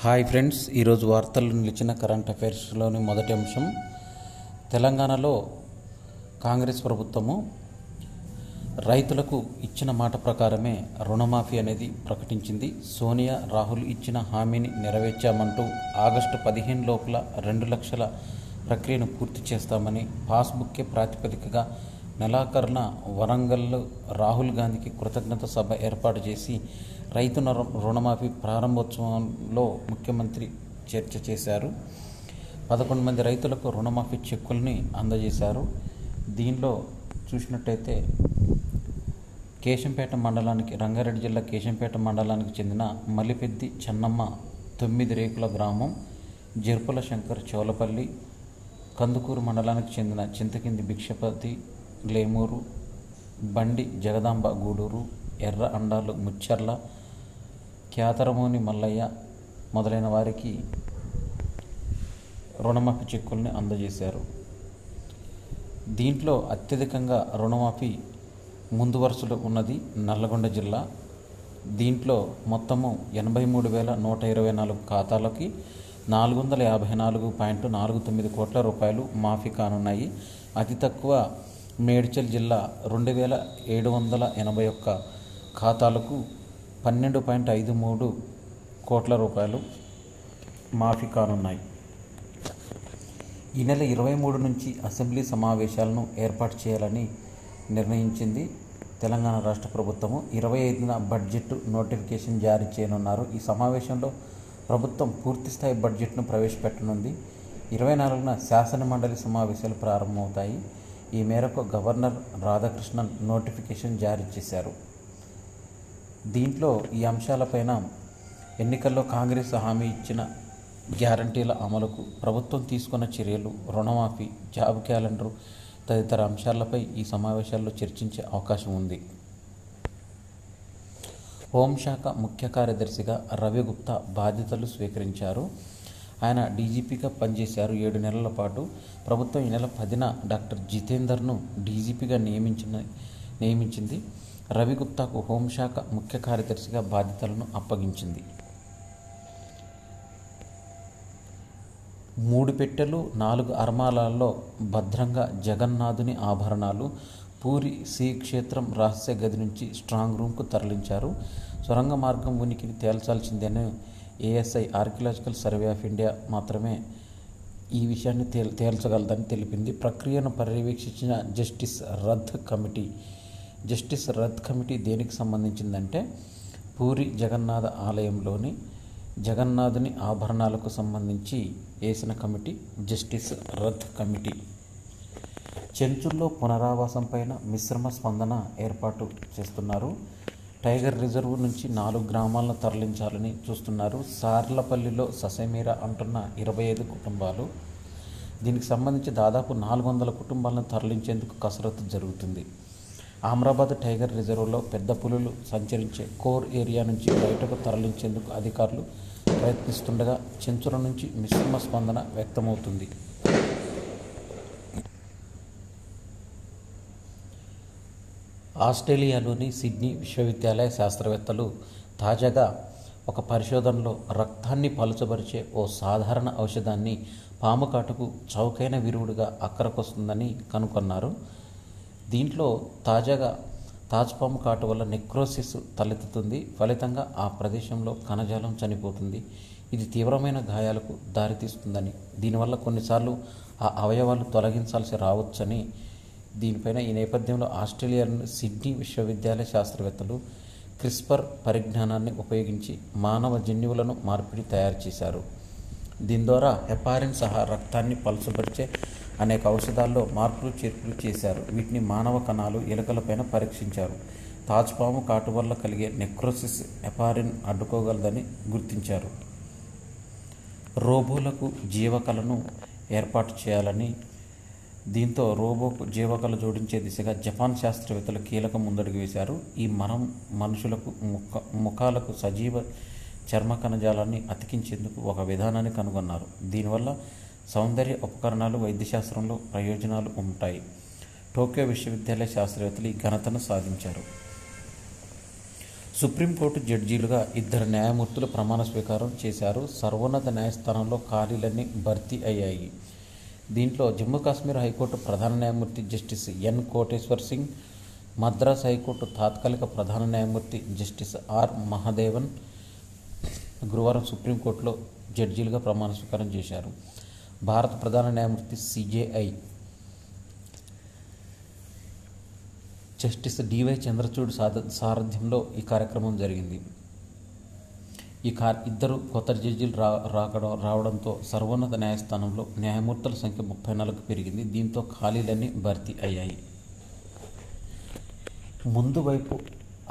Hi friends, ఈరోజు వార్తల్లో నిలిచిన కరెంట్ అఫైర్స్లోని మొదటి అంశం, తెలంగాణలో కాంగ్రెస్ ప్రభుత్వము రైతులకు ఇచ్చిన మాట ప్రకారమే రుణమాఫీ అనేది ప్రకటించింది. సోనియా, రాహుల్ ఇచ్చిన హామీని నెరవేర్చామంటూ ఆగస్టు 15 లోపల 2 లక్షల ప్రక్రియను పూర్తి చేస్తామని పాస్బుక్కే ప్రాతిపదికగా నెలాఖరున వరంగల్లో రాహుల్ గాంధీకి కృతజ్ఞత సభ ఏర్పాటు చేసి రైతు రుణమాఫీ ప్రారంభోత్సవంలో ముఖ్యమంత్రి చర్చ చేశారు. 11 మంది రైతులకు రుణమాఫీ చెక్కుల్ని అందజేశారు. దీనిలో చూసినట్టయితే కేశంపేట మండలానికి, రంగారెడ్డి జిల్లా కేశంపేట మండలానికి చెందిన మలిపెద్ది చెన్నమ్మ 9 రేకుల గ్రామం, జర్పుల శంకర్ చౌలపల్లి, కందుకూరు మండలానికి చెందిన చింతకింది భిక్షపతి లేమూరు, బండి జగదాంబ గూడూరు, ఎర్ర అండాలు ముచ్చర్ల, క్యాతరమోని మల్లయ్య మొదలైన వారికి రుణమాఫీ చెక్కుల్ని అందజేశారు. దీంట్లో అత్యధికంగా రుణమాఫీ ముందు వరుసలో ఉన్నది నల్లగొండ జిల్లా. దీంట్లో మొత్తము 83,124 ఖాతాలకి 454.49 కోట్ల రూపాయలు మాఫీ కానున్నాయి. అతి తక్కువ మేడ్చల్ జిల్లా 2,781 ఖాతాలకు 12.53 కోట్ల రూపాయలు మాఫీ కానున్నాయి. ఈ నెల 23 నుంచి అసెంబ్లీ సమావేశాలను ఏర్పాటు చేయాలని నిర్ణయించింది తెలంగాణ రాష్ట్ర ప్రభుత్వము. 25న బడ్జెట్ నోటిఫికేషన్ జారీ చేయనున్నారు. ఈ సమావేశంలో ప్రభుత్వం పూర్తిస్థాయి బడ్జెట్ను ప్రవేశపెట్టనుంది. 24న శాసనమండలి సమావేశాలు ప్రారంభమవుతాయి. ఈ మేరకు గవర్నర్ రాధాకృష్ణన్ నోటిఫికేషన్ జారీ చేశారు. దీంట్లో ఈ అంశాలపైన ఎన్నికల్లో కాంగ్రెస్ హామీ ఇచ్చిన గ్యారంటీల అమలుకు ప్రభుత్వం తీసుకున్న చర్యలు, రుణమాఫీ, జాబ్ క్యాలెండరు తదితర అంశాలపై ఈ సమావేశాల్లో చర్చించే అవకాశం ఉంది. హోంశాఖ ముఖ్య కార్యదర్శిగా రవి గుప్తా బాధ్యతలు స్వీకరించారు. ఆయన డీజీపీగా పనిచేశారు 7 నెలల పాటు. ప్రభుత్వం ఈ నెల 10న డాక్టర్ జితేందర్ను డీజీపీగా నియమించింది. రవి గుప్తాకు హోంశాఖ ముఖ్య కార్యదర్శిగా బాధ్యతలను అప్పగించింది. 3 పెట్టెలు, 4 అర్మాలలో భద్రంగా జగన్నాథుని ఆభరణాలు పూరి శ్రీ క్షేత్రం రహస్య గది నుంచి స్ట్రాంగ్ రూమ్కు తరలించారు. సొరంగ మార్గం ఉనికిని తేల్చాల్సిందని ASI archaeological survey of India మాత్రమే ఈ విషయాన్ని తేల్చగలదని తెలిపింది. ప్రక్రియను పర్యవేక్షించిన జస్టిస్ రథ్ కమిటీ దేనికి సంబంధించిందంటే పూరి జగన్నాథ ఆలయంలోని జగన్నాథుని ఆభరణాలకు సంబంధించి వేసిన కమిటీ జస్టిస్ రథ్ కమిటీ. చెంచుల్లో పునరావాసం పైన మిశ్రమ స్పందన ఏర్పాటు చేస్తున్నారు. టైగర్ రిజర్వ్ నుంచి 4 గ్రామాలను తరలించాలని చూస్తున్నారు. సార్లపల్లిలో ససేమీరా అంటున్న 25 కుటుంబాలు. దీనికి సంబంధించి దాదాపు 400 కుటుంబాలను తరలించేందుకు కసరత్తు జరుగుతుంది. అమరాబాద్ టైగర్ రిజర్వ్లో పెద్ద పులులు సంచరించే కోర్ ఏరియా నుంచి బయటకు తరలించేందుకు అధికారులు ప్రయత్నిస్తుండగా చెంచుల నుంచి మిశ్రమ స్పందన వ్యక్తమవుతుంది. ఆస్ట్రేలియాలోని సిడ్నీ విశ్వవిద్యాలయ శాస్త్రవేత్తలు తాజాగా ఒక పరిశోధనలో రక్తాన్ని పలుచబరిచే ఓ సాధారణ ఔషధాన్ని పాము కాటుకు చౌకైన విరుగుడుగా అక్కరకొస్తుందని కనుగొన్నారు. దీంట్లో తాజాగా తాజ్పాము కాటు వల్ల నెక్రోసిస్ తలెత్తుతుంది. ఫలితంగా ఆ ప్రదేశంలో కణజాలం చనిపోతుంది. ఇది తీవ్రమైన గాయాలకు దారితీస్తుందని, దీనివల్ల కొన్నిసార్లు ఆ అవయవాలు తొలగించాల్సి రావచ్చని, దీనిపైన ఈ నేపథ్యంలో ఆస్ట్రేలియాలోని సిడ్నీ విశ్వవిద్యాలయ శాస్త్రవేత్తలు క్రిస్పర్ పరిజ్ఞానాన్ని ఉపయోగించి మానవ జన్యువులను మార్పిడి తయారు చేశారు. దీని ద్వారా హెపారిన్ సహా రక్తాన్ని పలుచబరిచే అనేక ఔషధాల్లో మార్పులు చేర్పులు చేశారు. వీటిని మానవ కణాలు, ఎలుకలపైన పరీక్షించారు. తాజ్పాము కాటు వల్ల కలిగే నెక్రోసిస్ హెపారిన్ అడ్డుకోగలదని గుర్తించారు. రోబోలకు జీవకళను ఏర్పాటు చేయాలని, దీంతో రోబోకు జీవకళ జోడించే దిశగా జపాన్ శాస్త్రవేత్తలు కీలక ముందడుగు వేశారు. ఈ మనుషులకు ముఖాలకు సజీవ చర్మ కణజాలాన్ని అతికించేందుకు ఒక విధానాన్ని కనుగొన్నారు. దీనివల్ల సౌందర్య ఉపకరణాలు, వైద్యశాస్త్రంలో ప్రయోజనాలు ఉంటాయి. టోక్యో విశ్వవిద్యాలయ శాస్త్రవేత్తలు ఈ ఘనతను సాధించారు. సుప్రీంకోర్టు జడ్జీలుగా ఇద్దరు న్యాయమూర్తులు ప్రమాణ స్వీకారం చేశారు. సర్వోన్నత న్యాయస్థానంలో ఖాళీలన్నీ భర్తీ అయ్యాయి. దీంట్లో జమ్మూ కాశ్మీర్ హైకోర్టు ప్రధాన న్యాయమూర్తి justice N Koteshwar Singh, Madras high court తాత్కాలిక ప్రధాన న్యాయమూర్తి జస్టిస్ ఆర్ మహదేవన్ గురువారం సుప్రీంకోర్టులో జడ్జీలుగా ప్రమాణ స్వీకారం చేశారు. భారత ప్రధాన న్యాయమూర్తి సిజేఐ జస్టిస్ డివై చంద్రచూడ్ సారథ్యంలో ఈ కార్యక్రమం జరిగింది. ఇద్దరు కొత్త జడ్జీలు రావడంతో సర్వోన్నత న్యాయస్థానంలో న్యాయమూర్తుల సంఖ్య 34కు పెరిగింది. దీంతో ఖాళీలన్నీ భర్తీ అయ్యాయి. ముందు వైపు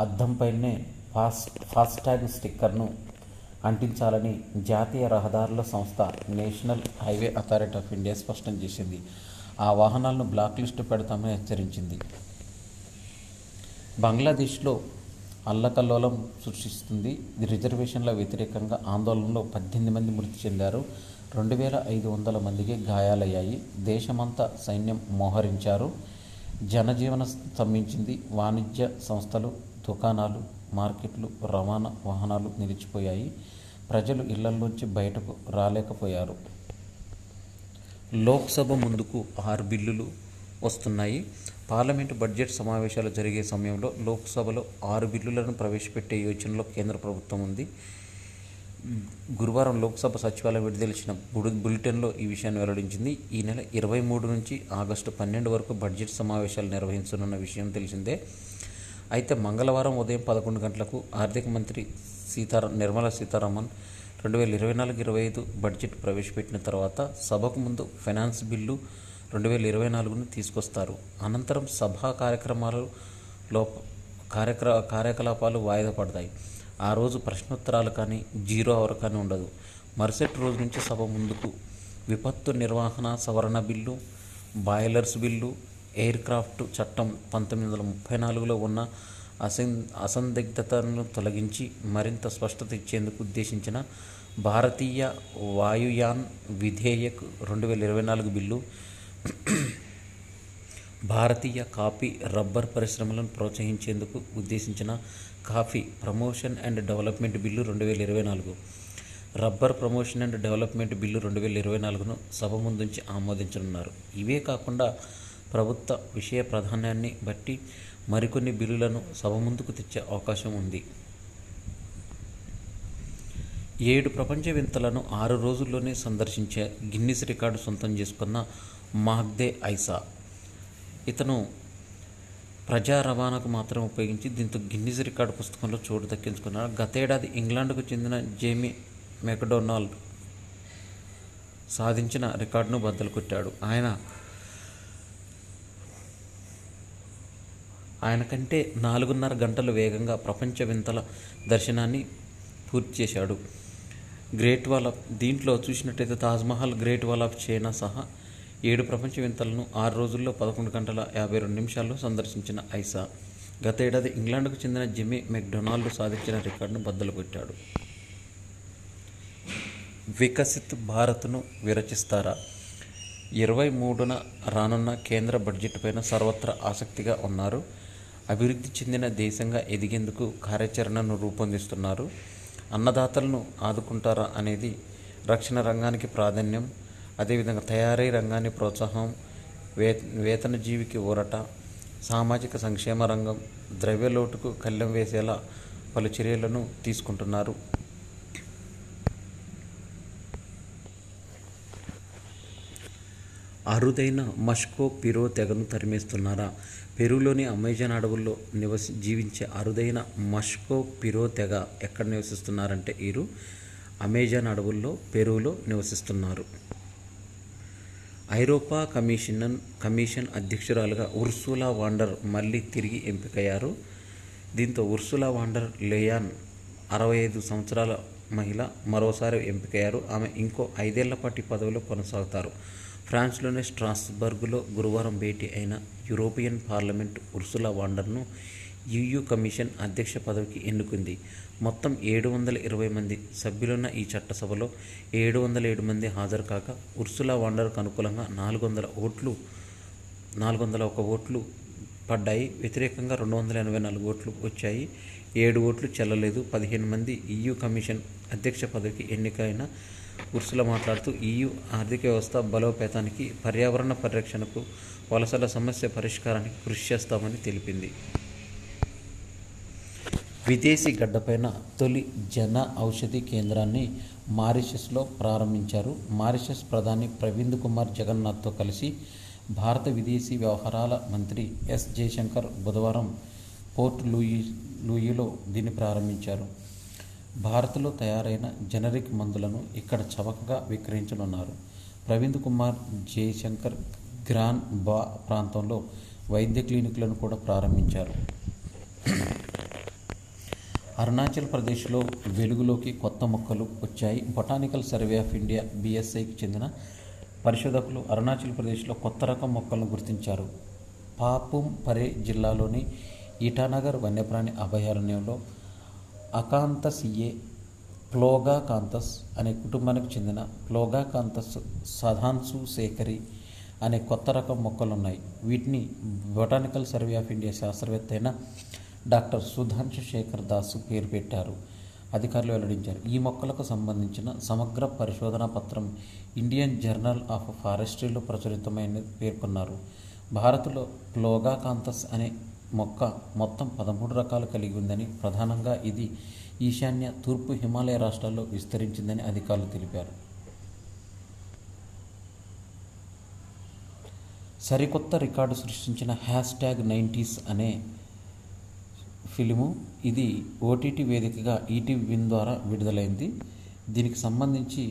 అద్దంపైనే ఫాస్టాగ్ స్టిక్కర్ను అంటించాలని జాతీయ రహదారుల సంస్థ national highway authority of India స్పష్టం చేసింది. ఆ వాహనాలను బ్లాక్ లిస్టు పెడతామని హెచ్చరించింది. బంగ్లాదేశ్లో అల్లకల్లోలం సృష్టిస్తుంది. రిజర్వేషన్ల వ్యతిరేకంగా ఆందోళనలో 18 మంది మృతి చెందారు. 2500 మందికి గాయాలయ్యాయి. దేశమంతా సైన్యం మోహరించారు. జనజీవన స్తంభించింది. వాణిజ్య సంస్థలు, దుకాణాలు, మార్కెట్లు, రవాణా వాహనాలు నిలిచిపోయాయి. ప్రజలు ఇళ్లలోంచి బయటకు రాలేకపోయారు. లోక్సభ ముందుకు 6 బిల్లులు వస్తున్నాయి. పార్లమెంటు బడ్జెట్ సమావేశాలు జరిగే సమయంలో లోక్సభలో 6 బిల్లులను ప్రవేశపెట్టే యోచనలో కేంద్ర ప్రభుత్వం ఉంది. గురువారం లోక్సభ సచివాలయం విడుదల బులెటిన్లో ఈ విషయాన్ని వెల్లడించింది. ఈ నెల 23 నుంచి ఆగస్టు 12 వరకు బడ్జెట్ సమావేశాలు నిర్వహించనున్న విషయం తెలిసిందే. అయితే మంగళవారం ఉదయం 11 గంటలకు ఆర్థిక మంత్రి నిర్మలా సీతారామన్ 2024-25 బడ్జెట్ ప్రవేశపెట్టిన తర్వాత సభకు ముందు ఫైనాన్స్ బిల్లు 2024ను తీసుకొస్తారు. అనంతరం సభా కార్యకలాపాలు వాయిదా పడతాయి. ఆ రోజు ప్రశ్నోత్తరాలు కానీ, 0 అవర్ కానీ ఉండదు. మరుసటి రోజు నుంచి సభ ముందుకు విపత్తు నిర్వహణ సవరణ bill, boilers bill, aircraft చట్టం 1934లో ఉన్న అసందిగ్ధతను తొలగించి మరింత స్పష్టత ఇచ్చేందుకు ఉద్దేశించిన భారతీయ వాయుయాన్ విధేయక్ 2024 బిల్లు, భారతీయ కాఫీ రబ్బర్ పరిశ్రమలను ప్రోత్సహించేందుకు ఉద్దేశించిన coffee promotion and development bill 2024, rubber promotion and development bill 2024ను సభ ముందుంచి ఆమోదించనున్నారు. ఇవే కాకుండా ప్రభుత్వ విషయ ప్రాధాన్యాన్ని బట్టి మరికొన్ని బిల్లులను సభ ముందుకు తెచ్చే అవకాశం ఉంది. 7 ప్రపంచ వింతలను 6 రోజుల్లోనే సందర్శించే గిన్నిస్ రికార్డు సొంతం చేసుకున్న మహ్దే ఐసా. ఇతను ప్రజా రవాణాకు మాత్రం ఉపయోగించి దీంతో గిన్నిస్ రికార్డు పుస్తకంలో చోటు దక్కించుకున్నాడు. గతేడాది ఇంగ్లాండ్కు చెందిన జేమీ మెక్డొనాల్డ్ సాధించిన రికార్డును బద్దలు కొట్టాడు. ఆయన కంటే 4.5 గంటలు వేగంగా ప్రపంచ వింతల దర్శనాన్ని పూర్తి చేశాడు. గ్రేట్ వాల్ ఆఫ్ దీంట్లో చూసినట్టయితే Taj Mahal, great wall of China సహా 7 ప్రపంచ వింతలను 6 రోజుల్లో 11 గంటల 52 నిమిషాల్లో సందర్శించిన ఐసా గత ఏడాది ఇంగ్లాండ్కు చెందిన జెమీ మెక్డొనాల్డ్ సాధించిన రికార్డును బద్దలు కొట్టాడు. వికసిత్ భారత్ను విరచిస్తారా? 23న రానున్న కేంద్ర బడ్జెట్ పైన సర్వత్రా ఆసక్తిగా ఉన్నారు. అభివృద్ధి చెందిన దేశంగా ఎదిగేందుకు కార్యాచరణను రూపొందిస్తున్నారు. అన్నదాతలను ఆదుకుంటారా అనేది రక్షణ రంగానికి ప్రాధాన్యం, అదేవిధంగా తయారీ రంగాన్ని ప్రోత్సాహం, వేతన జీవికి ఊరట, సామాజిక సంక్షేమ రంగం, ద్రవ్యలోటుకు కళ్ళెం వేసేలా పలు చర్యలను తీసుకుంటున్నారు. అరుదైన మస్కో పిరో తెగను తరిమేస్తున్నారా? పెరూలోని అమెజాన్ అడవుల్లో జీవించే అరుదైన మస్కో పిరో తెగ ఎక్కడ నివసిస్తున్నారంటే వీరు అమెజాన్ అడవుల్లో పెరూలో నివసిస్తున్నారు. ఐరోపా కమిషన్ అధ్యక్షురాలుగా ఉర్సులా వాండర్ మళ్ళీ తిరిగి ఎంపికయ్యారు. దీంతో ఉర్సులా వాండర్ లేయాన్ 65 సంవత్సరాల మహిళ మరోసారి ఎంపికయ్యారు. ఆమె ఇంకో 5 ఏళ్ల పాటు పదవిలో కొనసాగుతారు. ఫ్రాన్స్లోని స్ట్రాస్బర్గ్లో గురువారం భేటీ అయిన యూరోపియన్ పార్లమెంట్ ఉర్సులా వాండర్ను EU కమిషన్ అధ్యక్ష పదవికి ఎన్నుకుంది. మొత్తం 720 మంది సభ్యులున్న ఈ చట్టసభలో 707 మంది హాజరు కాగా ఉర్సులా వాండర్కు అనుకూలంగా 401 ఓట్లు పడ్డాయి. వ్యతిరేకంగా 284 ఓట్లు వచ్చాయి. 7 ఓట్లు చెల్లలేదు. 15 మంది. EU కమిషన్ అధ్యక్ష పదవికి ఎన్నికైన ఉర్సులా మాట్లాడుతూ EU ఆర్థిక వ్యవస్థ బలోపేతానికి, పర్యావరణ పరిరక్షణకు, వలసల సమస్య పరిష్కారానికి కృషి చేస్తామని తెలిపింది. విదేశీ గడ్డపైన తొలి జన ఔషధి కేంద్రాన్ని మారిషస్లో ప్రారంభించారు. మారిషస్ ప్రధాని ప్రవింద్ కుమార్ జగన్నాథ్తో కలిసి భారత విదేశీ వ్యవహారాల మంత్రి ఎస్ జయశంకర్ బుధవారం పోర్ట్ లూయిలో దీన్ని ప్రారంభించారు. భారత్లో తయారైన జనరిక్ మందులను ఇక్కడ చవకగా విక్రయించనున్నారు. ప్రవింద్ కుమార్ జయశంకర్ గ్రాన్ బా ప్రాంతంలో వైద్య క్లినిక్లను కూడా ప్రారంభించారు. అరుణాచల్ ప్రదేశ్లో వెలుగులోకి కొత్త మొక్కలు వచ్చాయి. బొటానికల్ సర్వే ఆఫ్ ఇండియా BSIకి చెందిన పరిశోధకులు అరుణాచల్ ప్రదేశ్లో కొత్త రకం మొక్కలను గుర్తించారు. పాపుమ్ పరే జిల్లాలోని ఇటానగర్ వన్యప్రాణి అభయారణ్యంలో అకాంతసియే ప్లోగాకాంతస్ అనే కుటుంబానికి చెందిన ప్లోగాకాంతస్ సధాన్సు సేకరి అనే కొత్త రకం మొక్కలున్నాయి. వీటిని బొటానికల్ సర్వే ఆఫ్ ఇండియా శాస్త్రవేత్త అయిన డాక్టర్ సుధాంశు శేఖర్ దాస్ పేరు పెట్టారు. అధికారులు వెల్లడించారు. ఈ మొక్కలకు సంబంధించిన సమగ్ర పరిశోధనా పత్రం ఇండియన్ జర్నల్ ఆఫ్ ఫారెస్ట్రీలో ప్రచురితమైనది పేర్కొన్నారు. భారత్లో ప్లోగాకాంతస్ అనే మొక్క మొత్తం 13 రకాలు కలిగి ఉందని, ప్రధానంగా ఇది ఈశాన్య, తూర్పు హిమాలయ రాష్ట్రాల్లో విస్తరించిందని అధికారులు తెలిపారు. సరికొత్త రికార్డు సృష్టించిన #90s అనే ఫిలిము ఇది OTT వేదికగా ఈటీవీ విన్ ద్వారా విడుదలైంది. దీనికి సంబంధించి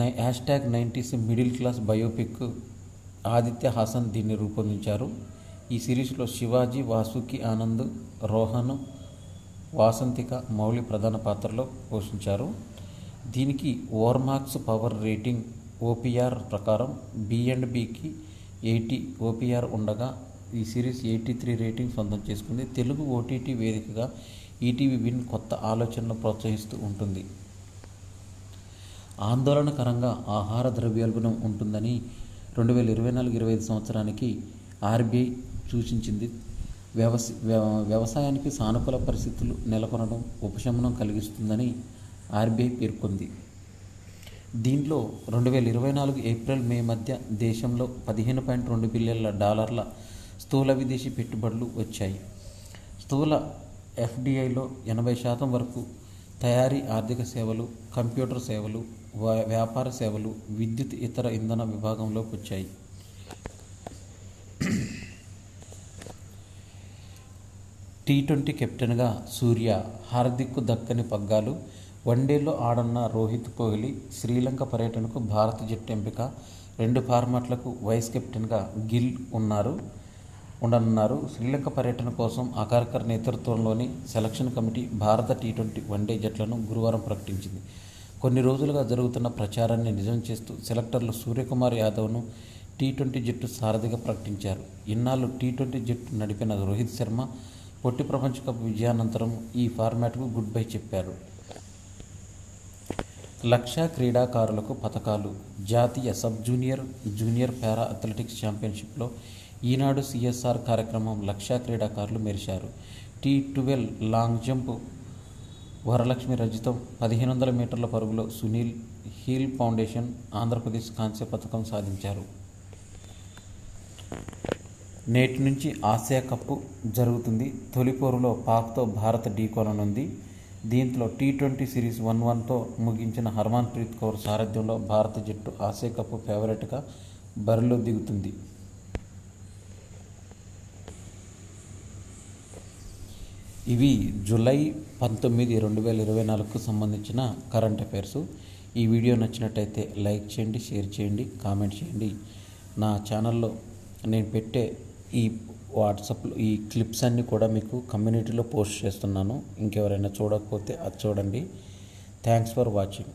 #90s middle class biopic Aditya Haasan దీన్ని రూపొందించారు. ఈ సిరీస్లో శివాజీ, వాసుకి ఆనంద్, రోహన్, వాసంతిక మౌలి ప్రధాన పాత్రలో పోషించారు. దీనికి ఓర్మాక్స్ పవర్ రేటింగ్ OPR ప్రకారం B&Bకి 80 OPR ఉండగా ఈ సిరీస్ 83 రేటింగ్ సొంతం చేసుకుంది. తెలుగు OTT వేదికగా ఈటీవీ విన్ కొత్త ఆలోచనలు ప్రోత్సహిస్తూ ఉంటుంది. ఆందోళనకరంగా ఆహార ద్రవ్యోల్బణం ఉంటుందని 2024-25 సంవత్సరానికి RBI సూచించింది. వ్యవసాయానికి సానుకూల పరిస్థితులు నెలకొనడం ఉపశమనం కలిగిస్తుందని RBI పేర్కొంది. దీంట్లో 2024 ఏప్రిల్-మే మధ్య దేశంలో $15.2 బిలియన్ల స్థూల విదేశీ పెట్టుబడులు వచ్చాయి. స్థూల FDIలో 80% వరకు తయారీ, ఆర్థిక సేవలు, కంప్యూటర్ సేవలు, వ్యాపార సేవలు, విద్యుత్, ఇతర ఇంధన విభాగంలోకి వచ్చాయి. T20 కెప్టెన్గా సూర్య, హార్దిక్కు దక్కని పగ్గాలు. వన్డేలో ఆడన్న రోహిత్ కోహ్లీ శ్రీలంక పర్యటనకు భారత జట్టు ఎంపిక. 2 ఫార్మాట్లకు వైస్ కెప్టెన్గా గిల్ ఉండనున్నారు. శ్రీలంక పర్యటన కోసం అగార్కర్ నేతృత్వంలోని సెలక్షన్ కమిటీ భారత T20 వన్డే జట్లను గురువారం ప్రకటించింది. కొన్ని రోజులుగా జరుగుతున్న ప్రచారాన్ని నిజం చేస్తూ సెలెక్టర్లు సూర్యకుమార్ యాదవ్ను T20 జట్టు సారథిగా ప్రకటించారు. ఇన్నాళ్ళు T20 జట్టు నడిపిన రోహిత్ శర్మ పొట్టి ప్రపంచ కప్ విజయానంతరం ఈ ఫార్మాట్కు గుడ్ బై చెప్పారు. లక్ష్య క్రీడాకారులకు పతకాలు. జాతీయ సబ్ జూనియర్ పారా అథ్లెటిక్స్ ఛాంపియన్షిప్లో ఈనాడు CSR కార్యక్రమం లక్ష్య క్రీడాకారులు మెరిశారు. T12 లాంగ్ జంప్ వరలక్ష్మి రజితం, 1500 మీటర్ల పరుగులో సునీల్, హీల్ ఫౌండేషన్ ఆంధ్రప్రదేశ్ కాంస్య పథకం సాధించారు. నేటి నుంచి ఆసియా కప్ జరుగుతుంది. తొలి పోరులో పాక్తో భారత్ ఢీకొననుంది. దీంట్లో T20 సిరీస్ 1-1తో ముగించిన హర్మన్ప్రీత్ కౌర్ సారథ్యంలో భారత జట్టు ఆసియా కప్ ఫేవరెట్గా బరిలో దిగుతుంది. ఇవి జూలై 19, 2024కు సంబంధించిన కరెంట్ అఫైర్స్. ఈ వీడియో నచ్చినట్టయితే లైక్ చేయండి, షేర్ చేయండి, కామెంట్ చేయండి. నా ఛానల్లో నేను పెట్టే ఈ వాట్సాప్లో ఈ క్లిప్స్ అన్నీ కూడా మీకు కమ్యూనిటీలో పోస్ట్ చేస్తున్నాను. ఇంకెవరైనా చూడకపోతే అది చూడండి. Thanks for watching.